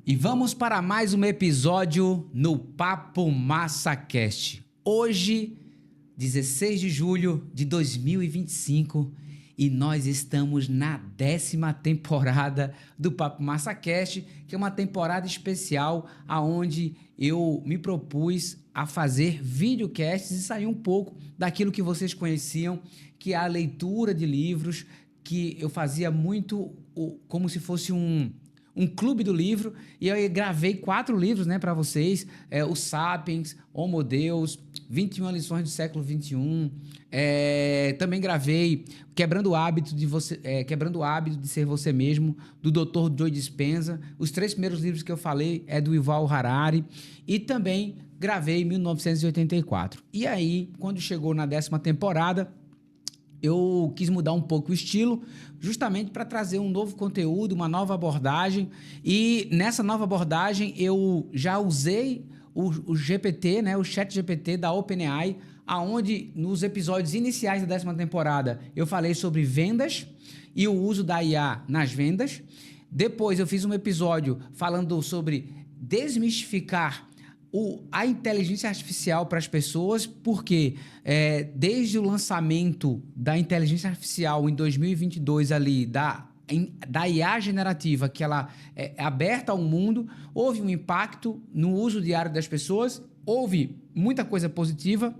E vamos para mais um episódio no Papo MassaCast. Hoje, 16 de julho de 2025, e nós estamos na 10ª temporada do Papo MassaCast, que é uma temporada especial onde eu me propus a fazer videocasts e sair um pouco daquilo que vocês conheciam, que é a leitura de livros, que eu fazia muito como se fosse um clube do livro, e eu gravei 4 livros, né, para vocês, o Sapiens, Homo Deus, 21 lições do século XXI, também gravei Quebrando o Hábito de Ser Você Mesmo, do Dr. Joe Dispenza. Os 3 primeiros livros que eu falei é do Yuval Harari, e também gravei 1984. E aí, quando chegou na 10ª temporada, eu quis mudar um pouco o estilo, justamente para trazer um novo conteúdo, uma nova abordagem. E nessa nova abordagem eu já usei o GPT, né, o ChatGPT da OpenAI, aonde nos episódios iniciais da 10ª temporada eu falei sobre vendas e o uso da IA nas vendas. Depois eu fiz um episódio falando sobre desmistificar a inteligência artificial para as pessoas, porque desde o lançamento da inteligência artificial em 2022 ali, da IA generativa, que ela é aberta ao mundo, houve um impacto no uso diário das pessoas, houve muita coisa positiva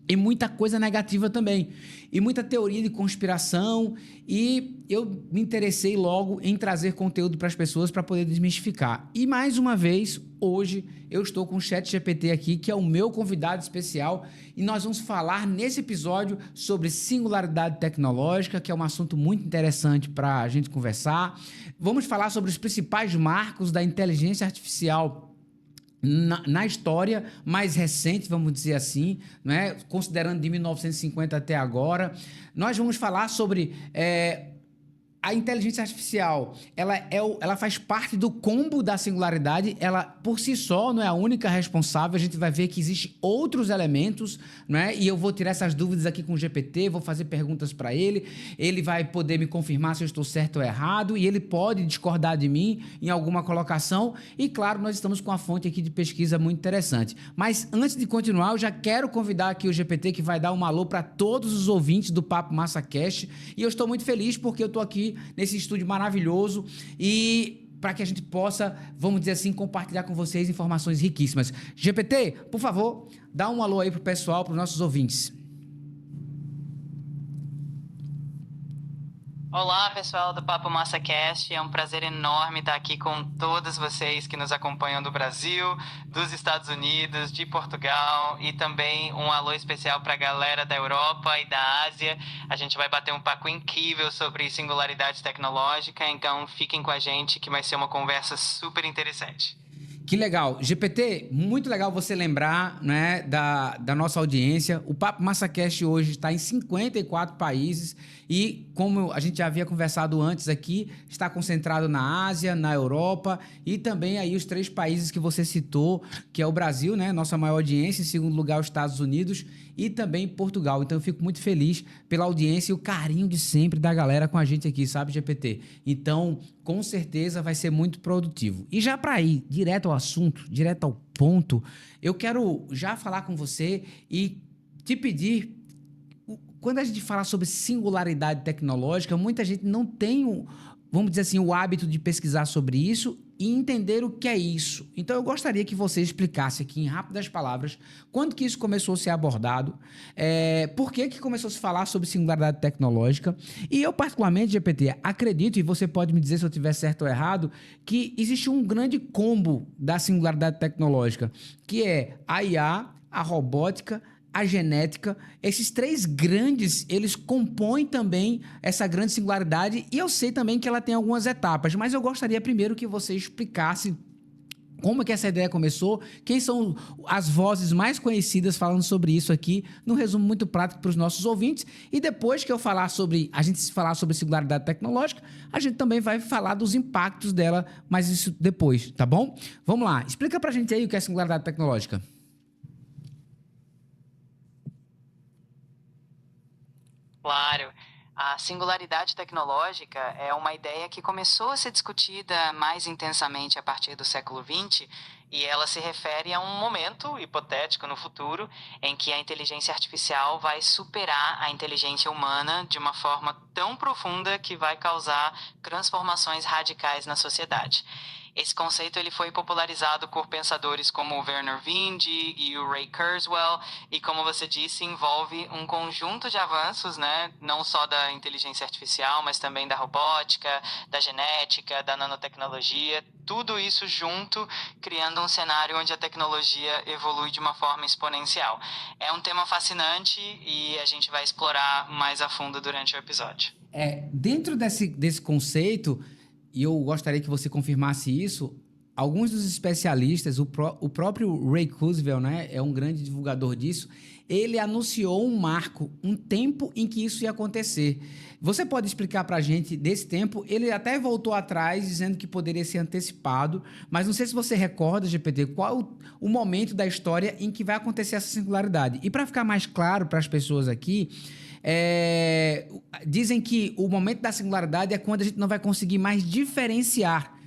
e muita coisa negativa também, e muita teoria de conspiração, e eu me interessei logo em trazer conteúdo para as pessoas para poder desmistificar. E mais uma vez, hoje, eu estou com o ChatGPT aqui, que é o meu convidado especial, e nós vamos falar nesse episódio sobre singularidade tecnológica, que é um assunto muito interessante para a gente conversar. Vamos falar sobre os principais marcos da inteligência artificial na história mais recente, vamos dizer assim, né? Considerando de 1950 até agora. Nós vamos falar sobre a inteligência artificial. Ela faz parte do combo da singularidade. Ela, por si só, não é a única responsável. A gente vai ver que existem outros elementos, né? E eu vou tirar essas dúvidas aqui com o GPT, vou fazer perguntas para ele. Ele vai poder me confirmar se eu estou certo ou errado, e ele pode discordar de mim em alguma colocação. E, claro, nós estamos com uma fonte aqui de pesquisa muito interessante. Mas, antes de continuar, eu já quero convidar aqui o GPT, que vai dar um alô para todos os ouvintes do Papo MassaCast. E eu estou muito feliz porque eu estou aqui nesse estúdio maravilhoso, e para que a gente possa, vamos dizer assim, compartilhar com vocês informações riquíssimas. GPT, por favor, dá um alô aí pro pessoal, para os nossos ouvintes. Olá, pessoal do Papo MassaCast. É um prazer enorme estar aqui com todos vocês que nos acompanham do Brasil, dos Estados Unidos, de Portugal, e também um alô especial para a galera da Europa e da Ásia. A gente vai bater um papo incrível sobre singularidade tecnológica, então fiquem com a gente que vai ser uma conversa super interessante. Que legal. GPT, muito legal você lembrar, né, da nossa audiência. O Papo MassaCast hoje está em 54 países e, como a gente já havia conversado antes aqui, está concentrado na Ásia, na Europa e também aí os 3 países que você citou, que é o Brasil, né, nossa maior audiência, em segundo lugar os Estados Unidos e também Portugal. Então eu fico muito feliz pela audiência e o carinho de sempre da galera com a gente aqui, sabe, GPT? Então, com certeza vai ser muito produtivo. E já para ir direto ao assunto, direto ao ponto, eu quero já falar com você e te pedir, quando a gente fala sobre singularidade tecnológica, muita gente não tem, vamos dizer assim, o hábito de pesquisar sobre isso e entender o que é isso. Então eu gostaria que você explicasse aqui em rápidas palavras quando que isso começou a ser abordado, por que começou a se falar sobre singularidade tecnológica, e eu particularmente, GPT, acredito, e você pode me dizer se eu estiver certo ou errado, que existe um grande combo da singularidade tecnológica, que é a IA, a robótica, a genética. Esses 3 grandes, eles compõem também essa grande singularidade, e eu sei também que ela tem algumas etapas, mas eu gostaria primeiro que você explicasse como é que essa ideia começou, quem são as vozes mais conhecidas falando sobre isso aqui, num resumo muito prático para os nossos ouvintes, e depois que a gente falar sobre singularidade tecnológica, a gente também vai falar dos impactos dela, mas isso depois, tá bom? Vamos lá, explica pra gente aí o que é singularidade tecnológica. Claro. A singularidade tecnológica é uma ideia que começou a ser discutida mais intensamente a partir do século XX, e ela se refere a um momento hipotético no futuro em que a inteligência artificial vai superar a inteligência humana de uma forma tão profunda que vai causar transformações radicais na sociedade. Esse conceito ele foi popularizado por pensadores como o Vernor Vinge e o Ray Kurzweil, e como você disse, envolve um conjunto de avanços, né, não só da inteligência artificial, mas também da robótica, da genética, da nanotecnologia, tudo isso junto, criando um cenário onde a tecnologia evolui de uma forma exponencial. É um tema fascinante e a gente vai explorar mais a fundo durante o episódio. Dentro desse conceito, e eu gostaria que você confirmasse isso, alguns dos especialistas, o próprio Ray Kurzweil, né, é um grande divulgador disso, ele anunciou um marco, um tempo em que isso ia acontecer. Você pode explicar para a gente desse tempo? Ele até voltou atrás dizendo que poderia ser antecipado, mas não sei se você recorda, GPT, qual o momento da história em que vai acontecer essa singularidade. E para ficar mais claro para as pessoas aqui, dizem que o momento da singularidade é quando a gente não vai conseguir mais diferenciar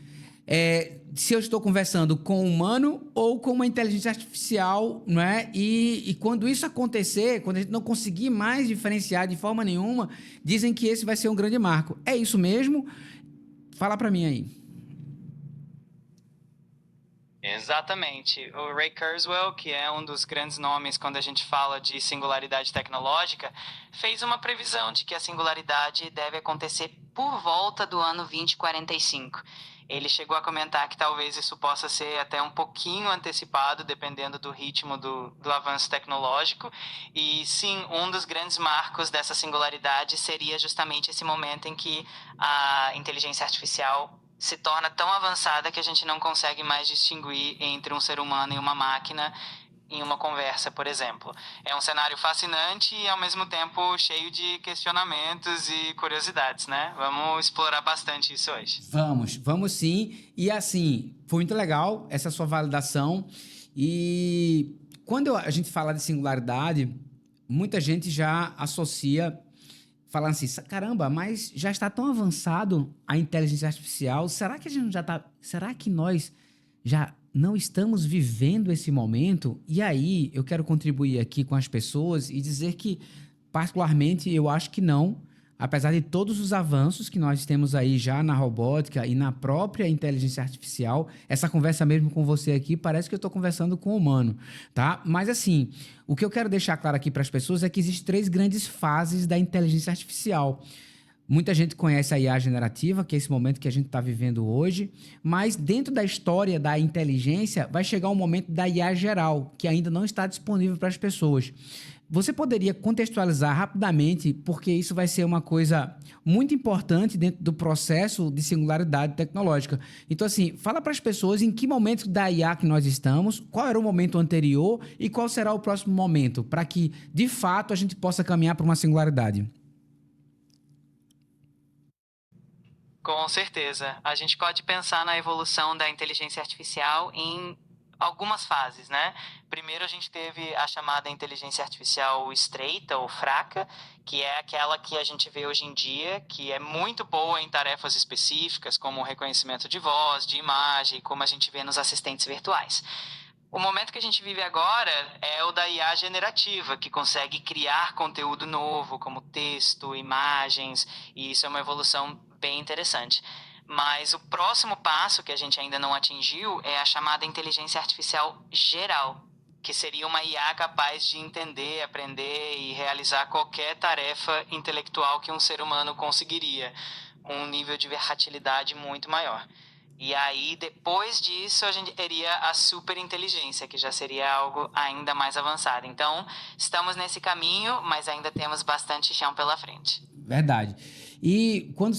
se eu estou conversando com um humano ou com uma inteligência artificial, não é? E quando isso acontecer, quando a gente não conseguir mais diferenciar de forma nenhuma, dizem que esse vai ser um grande marco. É isso mesmo? Fala para mim aí. Exatamente. O Ray Kurzweil, que é um dos grandes nomes quando a gente fala de singularidade tecnológica, fez uma previsão de que a singularidade deve acontecer por volta do ano 2045. Ele chegou a comentar que talvez isso possa ser até um pouquinho antecipado, dependendo do ritmo do avanço tecnológico. E sim, um dos grandes marcos dessa singularidade seria justamente esse momento em que a inteligência artificial se torna tão avançada que a gente não consegue mais distinguir entre um ser humano e uma máquina em uma conversa, por exemplo. É um cenário fascinante e, ao mesmo tempo, cheio de questionamentos e curiosidades, né? Vamos explorar bastante isso hoje. Vamos sim. E assim, foi muito legal essa sua validação. E quando a gente fala de singularidade, muita gente já associa falando assim, caramba, mas já está tão avançado a inteligência artificial, será que a gente já está, será que nós já não estamos vivendo esse momento? E aí, eu quero contribuir aqui com as pessoas e dizer que, particularmente, eu acho que não, apesar de todos os avanços que nós temos aí já na robótica e na própria inteligência artificial, essa conversa mesmo com você aqui parece que eu estou conversando com um humano, tá? Mas assim, o que eu quero deixar claro aqui para as pessoas é que existem 3 grandes fases da inteligência artificial. Muita gente conhece a IA generativa, que é esse momento que a gente está vivendo hoje, mas dentro da história da inteligência vai chegar um momento da IA geral, que ainda não está disponível para as pessoas. Você poderia contextualizar rapidamente, porque isso vai ser uma coisa muito importante dentro do processo de singularidade tecnológica. Então, assim, fala para as pessoas em que momento da IA que nós estamos, qual era o momento anterior e qual será o próximo momento, para que, de fato, a gente possa caminhar para uma singularidade. Com certeza. A gente pode pensar na evolução da inteligência artificial em algumas fases, né? Primeiro a gente teve a chamada inteligência artificial estreita ou fraca, que é aquela que a gente vê hoje em dia, que é muito boa em tarefas específicas, como o reconhecimento de voz, de imagem, como a gente vê nos assistentes virtuais. O momento que a gente vive agora é o da IA generativa, que consegue criar conteúdo novo, como texto, imagens, e isso é uma evolução bem interessante. Mas o próximo passo que a gente ainda não atingiu é a chamada inteligência artificial geral, que seria uma IA capaz de entender, aprender e realizar qualquer tarefa intelectual que um ser humano conseguiria, com um nível de versatilidade muito maior. E aí, depois disso, a gente teria a superinteligência, que já seria algo ainda mais avançado. Então, estamos nesse caminho, mas ainda temos bastante chão pela frente. Verdade. E quando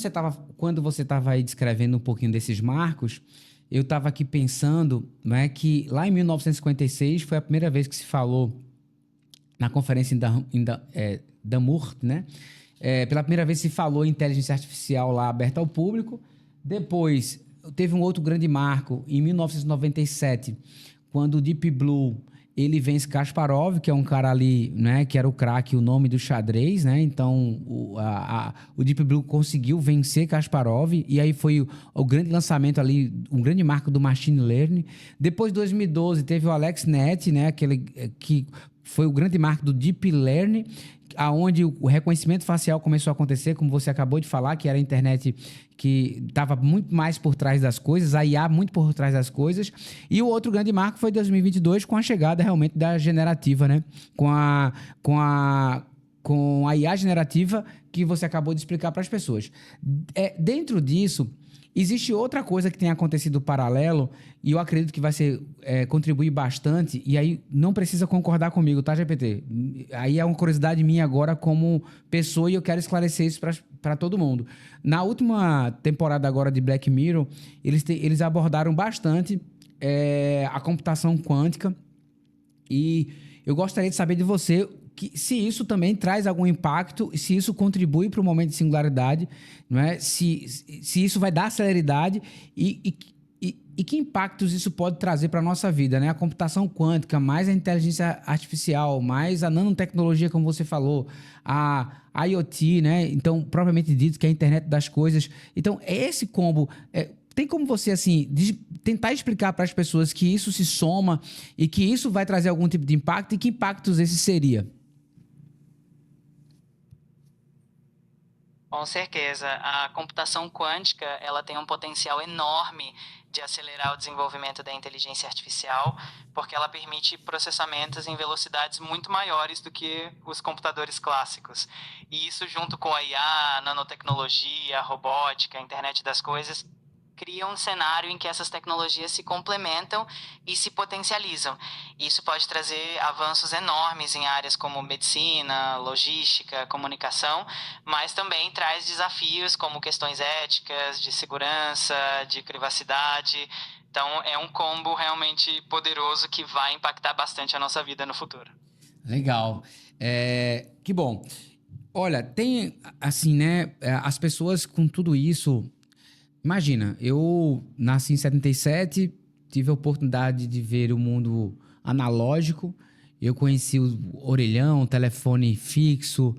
você estava aí descrevendo um pouquinho desses marcos, eu estava aqui pensando, né, que lá em 1956 foi a primeira vez que se falou na conferência em Damurt, né? Pela primeira vez se falou em inteligência artificial lá aberta ao público. Depois teve um outro grande marco em 1997, quando o Deep Blue ele vence Kasparov, que é um cara ali, né, que era o craque, o nome do xadrez, né? Então, o Deep Blue conseguiu vencer Kasparov, e aí foi o grande lançamento ali, um grande marco do Machine Learning. Depois, de 2012, teve o AlexNet, né, aquele que foi o grande marco do Deep Learning, aonde o reconhecimento facial começou a acontecer, como você acabou de falar, que era a internet que estava muito mais por trás das coisas, a IA muito por trás das coisas. E o outro grande marco foi 2022, com a chegada realmente da generativa, né? Com a IA generativa que você acabou de explicar para as pessoas. Dentro disso, existe outra coisa que tem acontecido paralelo, e eu acredito que vai contribuir bastante, e aí não precisa concordar comigo, tá, GPT? Aí é uma curiosidade minha agora como pessoa, e eu quero esclarecer isso para todo mundo. Na última temporada agora de Black Mirror, eles abordaram bastante a computação quântica, e eu gostaria de saber de você se isso também traz algum impacto, se isso contribui para o momento de singularidade, não é? Se isso vai dar celeridade e que impactos isso pode trazer para a nossa vida, né? A computação quântica, mais a inteligência artificial, mais a nanotecnologia, como você falou, a IoT, né? Então, propriamente dito, que é a internet das coisas. Então, esse combo... tem como você, assim, tentar explicar para as pessoas que isso se soma e que isso vai trazer algum tipo de impacto, e que impactos esse seria? Com certeza, a computação quântica, ela tem um potencial enorme de acelerar o desenvolvimento da inteligência artificial, porque ela permite processamentos em velocidades muito maiores do que os computadores clássicos. E isso, junto com a IA, a nanotecnologia, a robótica, a internet das coisas, cria um cenário em que essas tecnologias se complementam e se potencializam. Isso pode trazer avanços enormes em áreas como medicina, logística, comunicação, mas também traz desafios como questões éticas, de segurança, de privacidade. Então, é um combo realmente poderoso que vai impactar bastante a nossa vida no futuro. Legal. Que bom. Olha, tem, assim, né, as pessoas com tudo isso... Imagina, eu nasci em 77, tive a oportunidade de ver o mundo analógico, eu conheci o orelhão, o telefone fixo,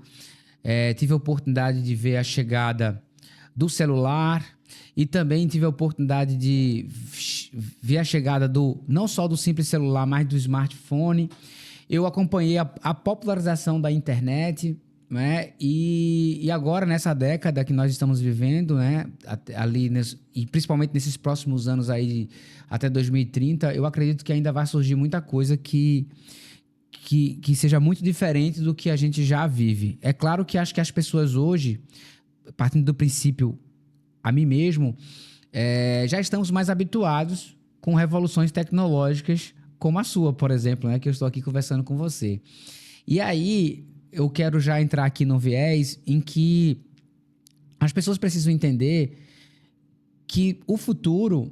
tive a oportunidade de ver a chegada do celular, e também tive a oportunidade de ver a chegada não só do simples celular, mas do smartphone. Eu acompanhei a popularização da internet, né? E agora, nessa década que nós estamos vivendo, né? E principalmente nesses próximos anos aí, até 2030, eu acredito que ainda vai surgir muita coisa que seja muito diferente do que a gente já vive. É claro que acho que as pessoas hoje, partindo do princípio a mim mesmo, já estamos mais habituados com revoluções tecnológicas como a sua, por exemplo, né? Que eu estou aqui conversando com você. E aí... eu quero já entrar aqui num viés em que as pessoas precisam entender que o futuro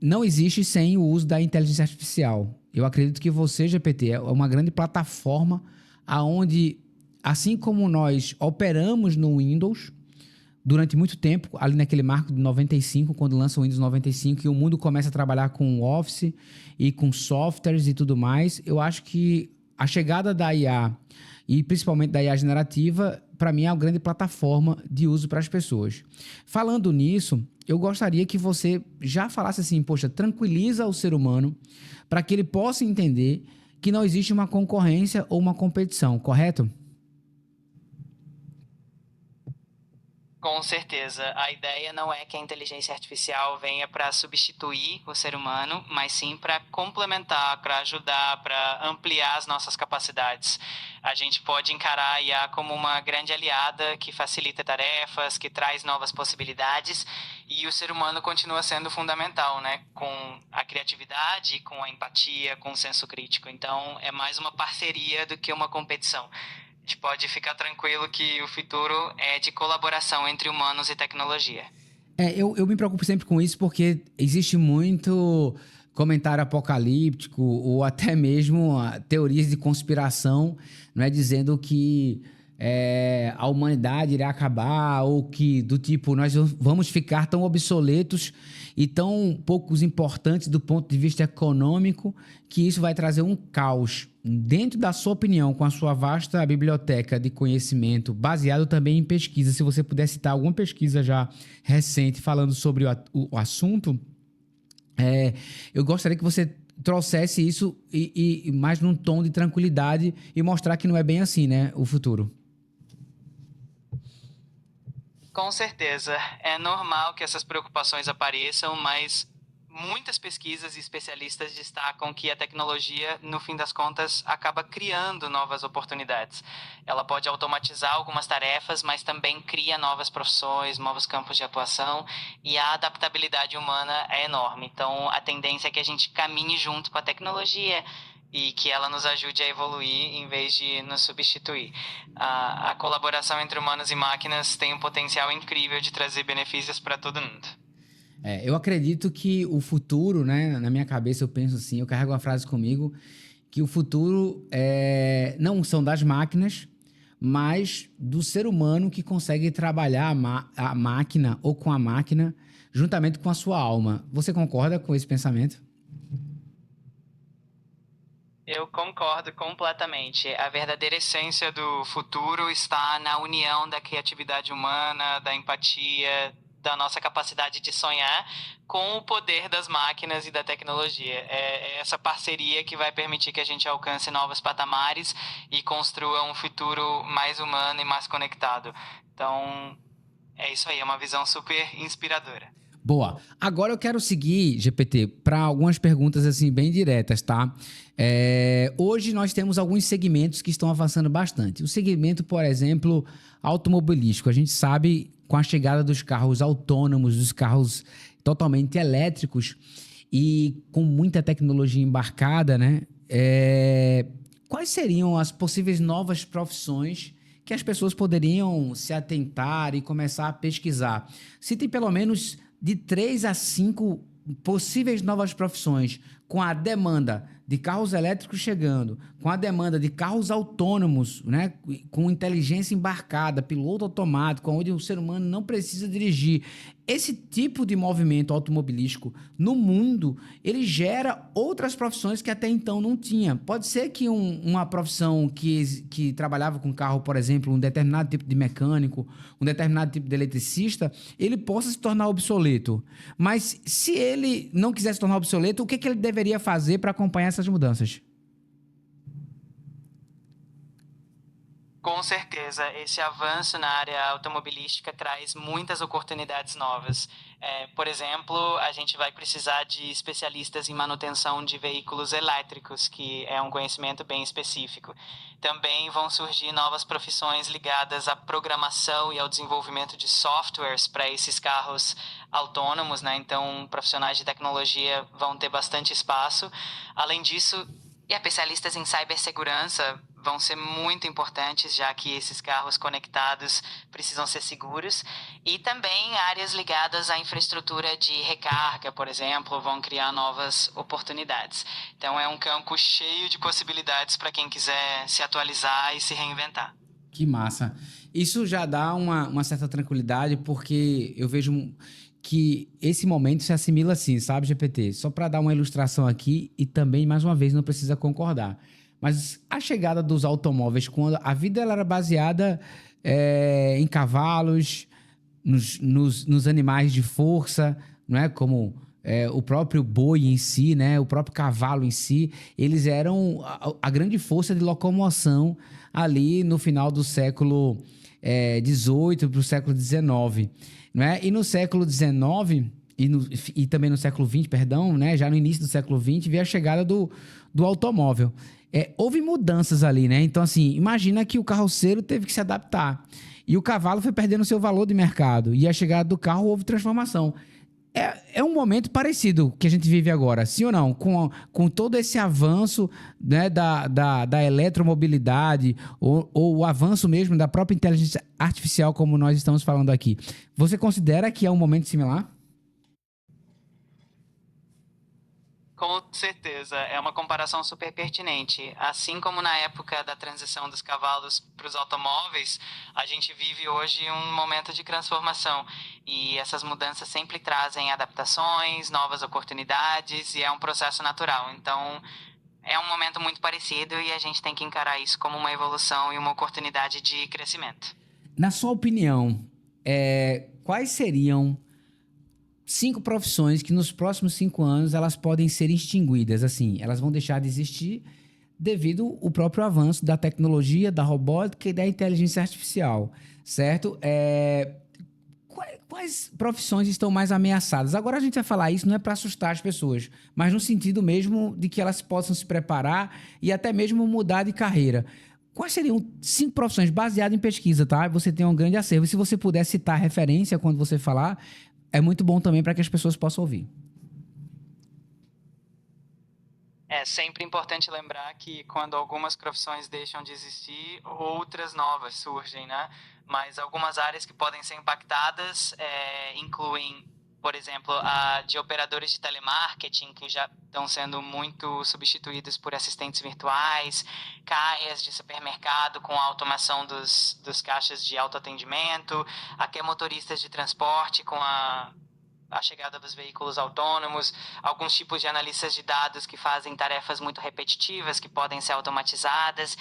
não existe sem o uso da inteligência artificial. Eu acredito que você, GPT, é uma grande plataforma onde, assim como nós operamos no Windows durante muito tempo, ali naquele marco de 95, quando lança o Windows 95 e o mundo começa a trabalhar com Office e com softwares e tudo mais, eu acho que a chegada da IA e principalmente da IA generativa, para mim é uma grande plataforma de uso para as pessoas. Falando nisso, eu gostaria que você já falasse assim, poxa, tranquiliza o ser humano para que ele possa entender que não existe uma concorrência ou uma competição, correto? Com certeza. A ideia não é que a inteligência artificial venha para substituir o ser humano, mas sim para complementar, para ajudar, para ampliar as nossas capacidades. A gente pode encarar a IA como uma grande aliada que facilita tarefas, que traz novas possibilidades, e o ser humano continua sendo fundamental, né? Com a criatividade, com a empatia, com o senso crítico. Então, é mais uma parceria do que uma competição. A gente pode ficar tranquilo que o futuro é de colaboração entre humanos e tecnologia. Eu me preocupo sempre com isso porque existe muito comentário apocalíptico ou até mesmo teorias de conspiração, não é, dizendo que a humanidade irá acabar ou que do tipo nós vamos ficar tão obsoletos e tão poucos importantes do ponto de vista econômico, que isso vai trazer um caos. Dentro da sua opinião, com a sua vasta biblioteca de conhecimento, baseado também em pesquisa, se você puder citar alguma pesquisa já recente falando sobre o assunto, eu gostaria que você trouxesse isso e mais num tom de tranquilidade e mostrar que não é bem assim, né, o futuro. Com certeza, é normal que essas preocupações apareçam, mas muitas pesquisas e especialistas destacam que a tecnologia, no fim das contas, acaba criando novas oportunidades. Ela pode automatizar algumas tarefas, mas também cria novas profissões, novos campos de atuação, e a adaptabilidade humana é enorme. Então, a tendência é que a gente caminhe junto com a tecnologia e que ela nos ajude a evoluir em vez de nos substituir. A colaboração entre humanos e máquinas tem um potencial incrível de trazer benefícios para todo mundo. Eu acredito que o futuro, né, na minha cabeça eu penso assim, eu carrego uma frase comigo, que o futuro não são das máquinas, mas do ser humano que consegue trabalhar a máquina ou com a máquina juntamente com a sua alma. Você concorda com esse pensamento? Eu concordo completamente. A verdadeira essência do futuro está na união da criatividade humana, da empatia, da nossa capacidade de sonhar com o poder das máquinas e da tecnologia. É essa parceria que vai permitir que a gente alcance novos patamares e construa um futuro mais humano e mais conectado. Então, é isso aí, é uma visão super inspiradora. Boa. Agora eu quero seguir, GPT, para algumas perguntas assim bem diretas, tá? Hoje nós temos alguns segmentos que estão avançando bastante. O segmento, por exemplo, automobilístico. A gente sabe, com a chegada dos carros autônomos, dos carros totalmente elétricos e com muita tecnologia embarcada, né? Quais seriam as possíveis novas profissões que as pessoas poderiam se atentar e começar a pesquisar? Citem pelo menos de 3 a 5 possíveis novas profissões, com a demanda de carros elétricos chegando, com a demanda de carros autônomos, né, com inteligência embarcada, piloto automático, onde o ser humano não precisa dirigir. Esse tipo de movimento automobilístico no mundo, ele gera outras profissões que até então não tinha. Pode ser que uma profissão que trabalhava com carro, por exemplo, um determinado tipo de mecânico, um determinado tipo de eletricista, ele possa se tornar obsoleto. Mas se ele não quiser se tornar obsoleto, o que ele deveria fazer para acompanhar essas mudanças? Com certeza, esse avanço na área automobilística traz muitas oportunidades novas. Por exemplo, a gente vai precisar de especialistas em manutenção de veículos elétricos, que é um conhecimento bem específico. Também vão surgir novas profissões ligadas à programação e ao desenvolvimento de softwares para esses carros autônomos, né? Então, profissionais de tecnologia vão ter bastante espaço. Além disso, especialistas em cibersegurança vão ser muito importantes, já que esses carros conectados precisam ser seguros. E também áreas ligadas à infraestrutura de recarga, por exemplo, vão criar novas oportunidades. Então é um campo cheio de possibilidades para quem quiser se atualizar e se reinventar. Que massa. Isso já dá uma certa tranquilidade, porque eu vejo que esse momento se assimila assim, sabe, GPT? Só para dar uma ilustração aqui e também, mais uma vez, não precisa concordar. Mas a chegada dos automóveis, quando a vida ela era baseada em cavalos, nos animais de força, não é? Como o próprio boi em si, né? O próprio cavalo em si, eles eram a grande força de locomoção ali no final do século XVIII para o século XIX. Não é? E no século XIX e também no século XX, perdão, né? Já no início do século XX, veio a chegada do automóvel. Houve mudanças ali, né? Então, assim, imagina que o carroceiro teve que se adaptar. E o cavalo foi perdendo seu valor de mercado. E a chegada do carro houve transformação. É um momento parecido que a gente vive agora, sim ou não? Com todo esse avanço, né, da eletromobilidade ou o avanço mesmo da própria inteligência artificial, como nós estamos falando aqui. Você considera que é um momento similar? Com certeza, é uma comparação super pertinente. Assim como na época da transição dos cavalos para os automóveis, a gente vive hoje um momento de transformação. E essas mudanças sempre trazem adaptações, novas oportunidades, e é um processo natural. Então, é um momento muito parecido e a gente tem que encarar isso como uma evolução e uma oportunidade de crescimento. Na sua opinião, quais seriam 5 profissões que nos próximos 5 anos elas podem ser extinguidas? Assim, elas vão deixar de existir devido ao próprio avanço da tecnologia, da robótica e da inteligência artificial, certo? Quais profissões estão mais ameaçadas? Agora a gente vai falar isso não é para assustar as pessoas, mas no sentido mesmo de que elas possam se preparar e até mesmo mudar de carreira. Quais seriam 5 profissões baseadas em pesquisa, tá? Você tem um grande acervo. Se você puder citar referência quando você falar, é muito bom também para que as pessoas possam ouvir. É sempre importante lembrar que quando algumas profissões deixam de existir, outras novas surgem, né? Mas algumas áreas que podem ser impactadas incluem, por exemplo, a de operadores de telemarketing, que já estão sendo muito substituídos por assistentes virtuais, caias de supermercado com a automação dos caixas de autoatendimento, até motoristas de transporte com a chegada dos veículos autônomos, alguns tipos de analistas de dados que fazem tarefas muito repetitivas, que podem ser automatizadas,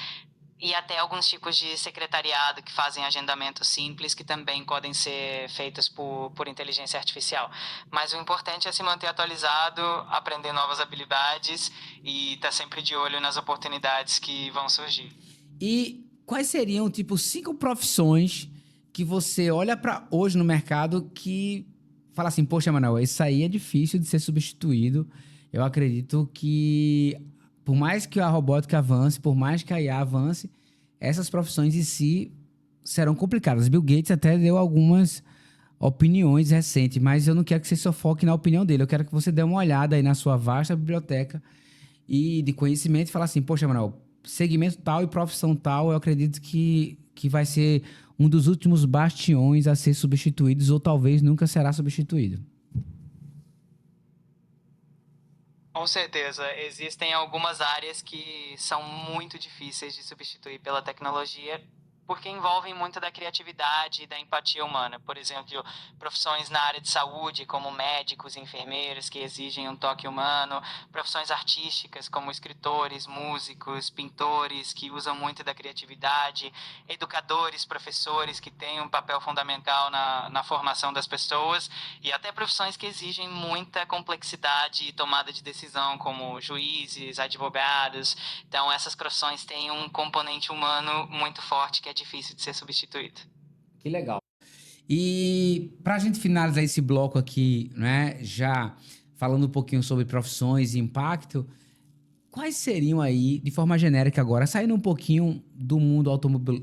e até alguns tipos de secretariado que fazem agendamentos simples, que também podem ser feitos por inteligência artificial. Mas o importante é se manter atualizado, aprender novas habilidades e estar sempre de olho nas oportunidades que vão surgir. E quais seriam, tipo, 5 profissões que você olha para hoje no mercado que fala assim, poxa, Manuel, isso aí é difícil de ser substituído. Eu acredito que, por mais que a robótica avance, por mais que a IA avance, essas profissões em si serão complicadas. Bill Gates até deu algumas opiniões recentes, mas eu não quero que você só foque na opinião dele. Eu quero que você dê uma olhada aí na sua vasta biblioteca e de conhecimento e falar assim, poxa, Manuel, segmento tal e profissão tal, eu acredito que vai ser um dos últimos bastiões a ser substituídos ou talvez nunca será substituído. Com certeza, existem algumas áreas que são muito difíceis de substituir pela tecnologia, porque envolvem muito da criatividade e da empatia humana. Por exemplo, profissões na área de saúde, como médicos e enfermeiros, que exigem um toque humano, profissões artísticas, como escritores, músicos, pintores, que usam muito da criatividade, educadores, professores, que têm um papel fundamental na formação das pessoas, e até profissões que exigem muita complexidade e tomada de decisão, como juízes, advogados. Então, essas profissões têm um componente humano muito forte que é difícil de ser substituído. Que legal. E para a gente finalizar esse bloco aqui, né, já falando um pouquinho sobre profissões e impacto, quais seriam aí, de forma genérica agora, saindo um pouquinho do mundo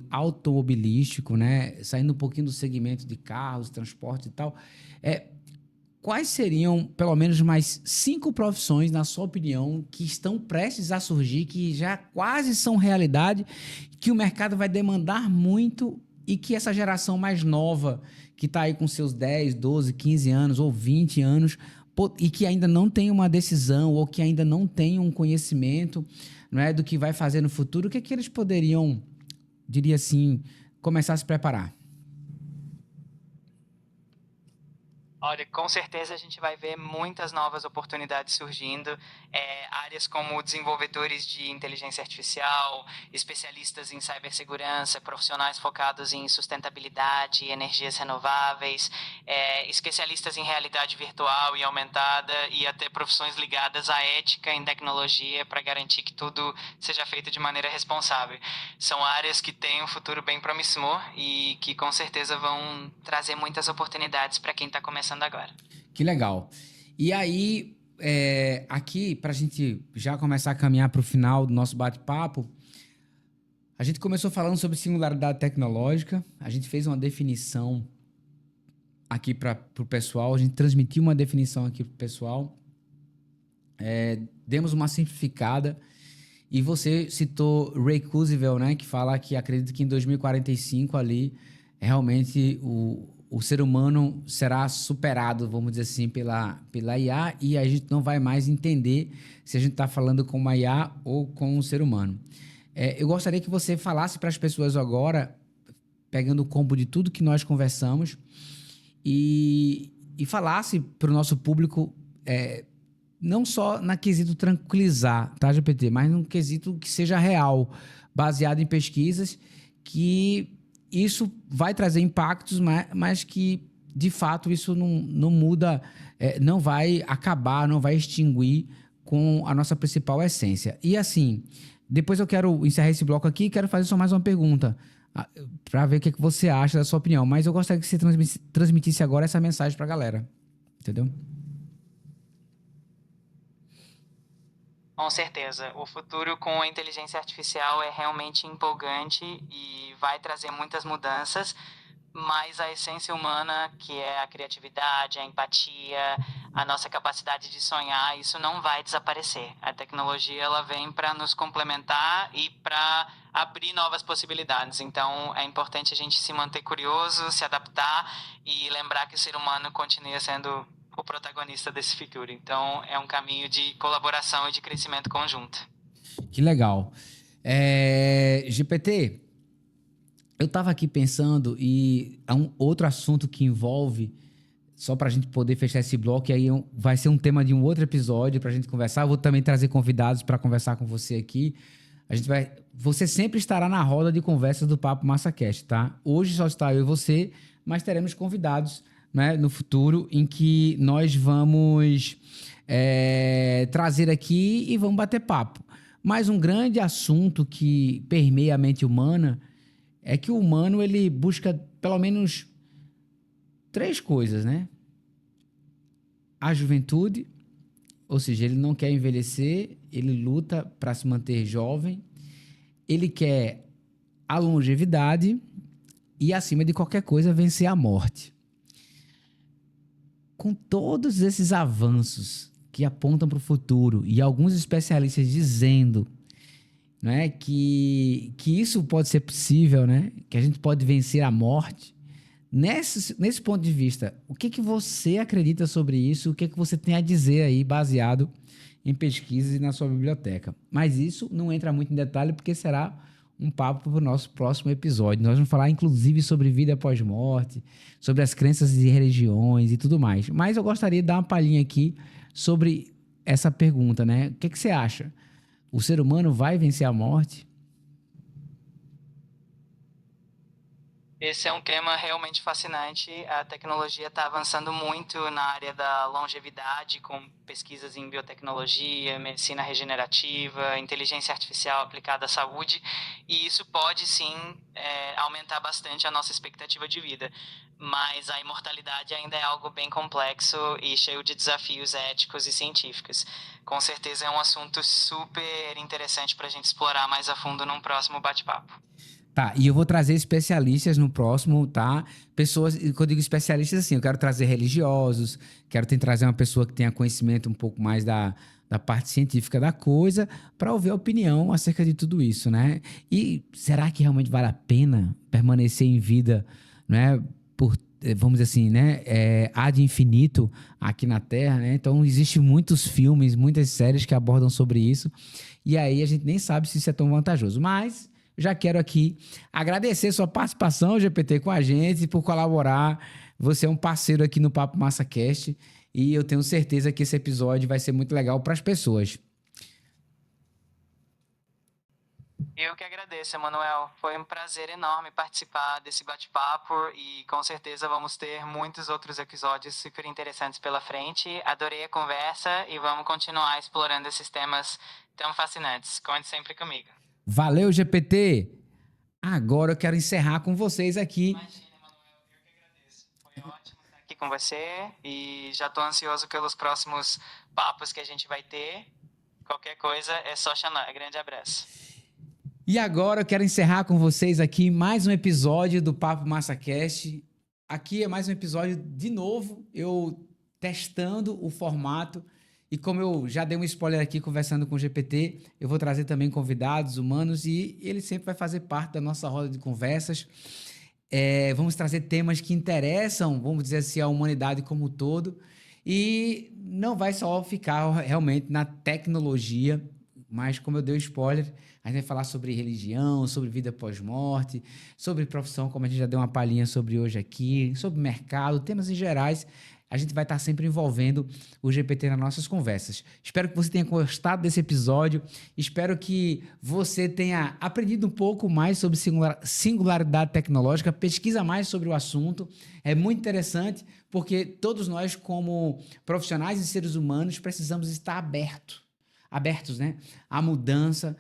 automobilístico, né, saindo um pouquinho do segmento de carros, transporte e tal, quais seriam, pelo menos, mais 5 profissões, na sua opinião, que estão prestes a surgir, que já quase são realidade, que o mercado vai demandar muito e que essa geração mais nova, que está aí com seus 10, 12, 15 anos ou 20 anos, e que ainda não tem uma decisão ou que ainda não tem um conhecimento, não é, do que vai fazer no futuro, o que é que eles poderiam, diria assim, começar a se preparar? Olha, com certeza a gente vai ver muitas novas oportunidades surgindo, áreas como desenvolvedores de inteligência artificial, especialistas em cibersegurança, profissionais focados em sustentabilidade, energias renováveis, especialistas em realidade virtual e aumentada e até profissões ligadas à ética em tecnologia para garantir que tudo seja feito de maneira responsável. São áreas que têm um futuro bem promissor e que com certeza vão trazer muitas oportunidades para quem está começando agora. Que legal. E aí, aqui, para a gente já começar a caminhar para o final do nosso bate-papo, a gente começou falando sobre singularidade tecnológica, a gente fez uma definição aqui para o pessoal, a gente transmitiu uma definição aqui para o pessoal, demos uma simplificada, e você citou Ray Kurzweil, né, que fala que acredita que em 2045 ali, realmente o ser humano será superado, vamos dizer assim, pela IA, e a gente não vai mais entender se a gente está falando com uma IA ou com um ser humano. Eu gostaria que você falasse para as pessoas agora, pegando o combo de tudo que nós conversamos, e falasse para o nosso público, não só na quesito tranquilizar, tá, GPT, mas num quesito que seja real, baseado em pesquisas, que isso vai trazer impactos, mas que, de fato, isso não muda, não vai acabar, não vai extinguir com a nossa principal essência. E assim, depois eu quero encerrar esse bloco aqui e quero fazer só mais uma pergunta, para ver o que você acha da sua opinião. Mas eu gostaria que você transmitisse agora essa mensagem para a galera. Entendeu? Com certeza. O futuro com a inteligência artificial é realmente empolgante e vai trazer muitas mudanças, mas a essência humana, que é a criatividade, a empatia, a nossa capacidade de sonhar, isso não vai desaparecer. A tecnologia ela vem para nos complementar e para abrir novas possibilidades. Então, é importante a gente se manter curioso, se adaptar e lembrar que o ser humano continua sendo o protagonista desse futuro. Então, é um caminho de colaboração e de crescimento conjunto. Que legal. GPT, eu estava aqui pensando e é um outro assunto que envolve, só para a gente poder fechar esse bloco, e aí vai ser um tema de um outro episódio para a gente conversar. Eu vou também trazer convidados para conversar com você aqui. Você sempre estará na roda de conversas do Papo MassaCast, tá? Hoje só está eu e você, mas teremos convidados, né, no futuro, em que nós vamos trazer aqui e vamos bater papo. Mas um grande assunto que permeia a mente humana é que o humano ele busca pelo menos 3 coisas, né? A juventude, ou seja, ele não quer envelhecer, ele luta para se manter jovem, ele quer a longevidade e, acima de qualquer coisa, vencer a morte. Com todos esses avanços que apontam para o futuro e alguns especialistas dizendo, né, que isso pode ser possível, né, que a gente pode vencer a morte, nesse ponto de vista, o que você acredita sobre isso? O que você tem a dizer aí, baseado em pesquisas e na sua biblioteca? Mas isso não entra muito em detalhe, porque será um papo para o nosso próximo episódio. Nós vamos falar, inclusive, sobre vida após morte, sobre as crenças e religiões e tudo mais. Mas eu gostaria de dar uma palhinha aqui sobre essa pergunta, né? O que você acha? O ser humano vai vencer a morte? Esse é um tema realmente fascinante. A tecnologia está avançando muito na área da longevidade, com pesquisas em biotecnologia, medicina regenerativa, inteligência artificial aplicada à saúde, e isso pode sim aumentar bastante a nossa expectativa de vida. Mas a imortalidade ainda é algo bem complexo e cheio de desafios éticos e científicos. Com certeza é um assunto super interessante para a gente explorar mais a fundo num próximo bate-papo. Tá, e eu vou trazer especialistas no próximo, tá? Pessoas, e quando eu digo especialistas, assim, eu quero trazer religiosos, quero trazer uma pessoa que tenha conhecimento um pouco mais da parte científica da coisa, para ouvir a opinião acerca de tudo isso, né? E será que realmente vale a pena permanecer em vida, né? Vamos dizer assim, né? Ad infinito aqui na Terra, né? Então, existem muitos filmes, muitas séries que abordam sobre isso, e aí a gente nem sabe se isso é tão vantajoso, mas já quero aqui agradecer sua participação, GPT, com a gente, por colaborar. Você é um parceiro aqui no Papo MassaCast e eu tenho certeza que esse episódio vai ser muito legal para as pessoas. Eu que agradeço, Emanuel. Foi um prazer enorme participar desse bate-papo e com certeza vamos ter muitos outros episódios super interessantes pela frente. Adorei a conversa e vamos continuar explorando esses temas tão fascinantes. Conte sempre comigo. Valeu, GPT! Agora eu quero encerrar com vocês aqui. Imagina, Emanuel, eu que agradeço. Foi ótimo estar aqui com você e já estou ansioso pelos próximos papos que a gente vai ter. Qualquer coisa é só chamar. Grande abraço. E agora eu quero encerrar com vocês aqui mais um episódio do Papo MassaCast. Aqui é mais um episódio, de novo, eu testando o formato. E como eu já dei um spoiler aqui conversando com o GPT, eu vou trazer também convidados humanos e ele sempre vai fazer parte da nossa roda de conversas. Vamos trazer temas que interessam, vamos dizer assim, a humanidade como um todo. E não vai só ficar realmente na tecnologia, mas como eu dei o spoiler, a gente vai falar sobre religião, sobre vida pós-morte, sobre profissão, como a gente já deu uma palhinha sobre hoje aqui, sobre mercado, temas em gerais. A gente vai estar sempre envolvendo o GPT nas nossas conversas. Espero que você tenha gostado desse episódio. Espero que você tenha aprendido um pouco mais sobre singularidade tecnológica. Pesquisa mais sobre o assunto. É muito interessante porque todos nós, como profissionais e seres humanos, precisamos estar abertos, né, à mudança,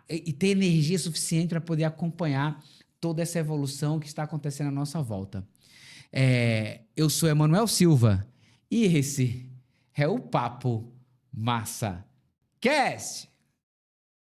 e ter energia suficiente para poder acompanhar toda essa evolução que está acontecendo à nossa volta. Eu sou Emanuel Silva e esse é o Papo Massa Cast.